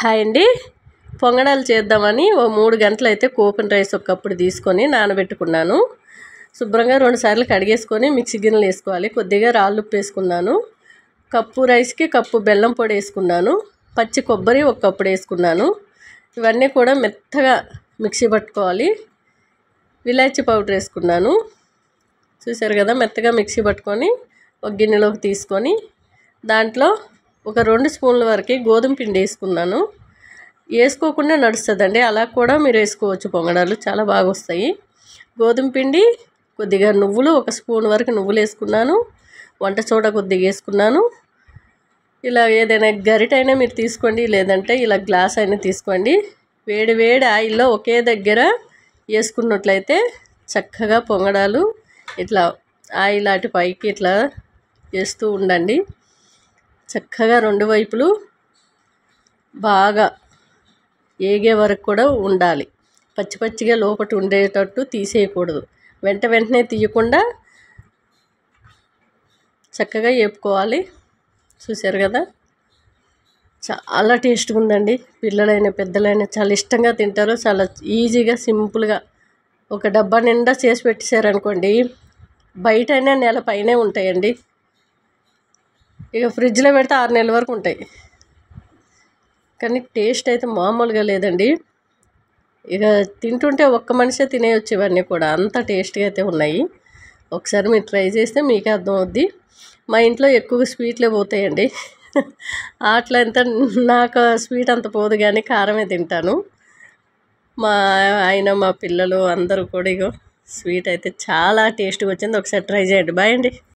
Hi అండి. పొంగడాలు చేద్దామని ఓ 3 గంటలైతే కోపిన rice ఒక కప్పుడు తీసుకొని నానబెట్టుకున్నాను. శుభ్రంగా 2 సార్లు కడిగేసుకొని మిక్సీ గిన్నెలో వేసుకోవాలి. కొద్దిగా రాళ్ళుప్పు వేసుకున్నాను. కప్పు రైస్కి కప్పు బెల్లం పొడి వేసుకున్నాను. పచ్చి కొబ్బరి ఒక కప్పుడు వేసుకున్నాను. ఇవన్నీ కూడా మెత్తగా మిక్సీ పట్టుకోవాలి. ఇలాచీ పౌడర్ వేసుకున్నాను. చూసారు కదా, మెత్తగా మిక్సీ పట్టుకొని ఒక గిన్నెలోకి తీసుకొని దాంట్లో ఒక 2 స్పూన్ల వరకు గోధుమ పిండి వేసుకున్నాను. వేసుకోకుండా నడుస్తుందండి, అలా కూడా మీరు వేసుకోవచ్చు. పొంగడాలు చాలా బాగా వస్తాయి. గోధుమ పిండి, కొద్దిగా నువ్వులు, 1 స్పూన్ వరకు నువ్వులు వేసుకున్నాను. వంట సోడా కొద్దిగా వేసుకున్నాను. ఇలా ఏదైనా గరిటైనా మీరు తీసుకోండి, లేదంటే ఇలా గ్లాస్ అయినా తీసుకోండి. వేడి వేడి ఆయిల్లో ఒకే దగ్గర వేసుకున్నట్లయితే చక్కగా పొంగడాలు ఇట్లా ఆయిల్ అటు పైకి ఇట్లా వేస్తూ ఉండండి. చక్కగా 2 వైపులు బాగా ఏగే వరకు కూడా ఉండాలి. పచ్చి పచ్చిగా లోపట ఉండేటట్టు తీసేయకూడదు. వెంటనే తీయకుండా చక్కగా వేపుకోవాలి. చూసారు కదా, చాలా టేస్ట్గా ఉందండి. పిల్లలైనా పెద్దలైనా చాలా ఇష్టంగా తింటారు. చాలా ఈజీగా సింపుల్గా ఒక డబ్బా నిండా చేసి పెట్టేశారనుకోండి, బయటైనా నెల పైనే ఉంటాయండి. ఇక ఫ్రిడ్జ్లో పెడితే 6 నెలల వరకు ఉంటాయి. కానీ టేస్ట్ అయితే మామూలుగా లేదండి. ఇక తింటుంటే ఒక్క మనిషే తినేయచ్చు ఇవన్నీ కూడా, అంత టేస్ట్గా అయితే ఉన్నాయి. ఒకసారి మీరు ట్రై చేస్తే మీకే అర్థమవుద్ది. మా ఇంట్లో ఎక్కువగా స్వీట్లే పోతాయండి. అట్లా అంత నాకు స్వీట్ అంత పోదు, కానీ కారమే తింటాను. మా ఆయన, మా పిల్లలు అందరూ కూడా ఇగో స్వీట్ అయితే చాలా టేస్ట్గా వచ్చింది. ఒకసారి ట్రై చేయండి. బాయ్ అండి.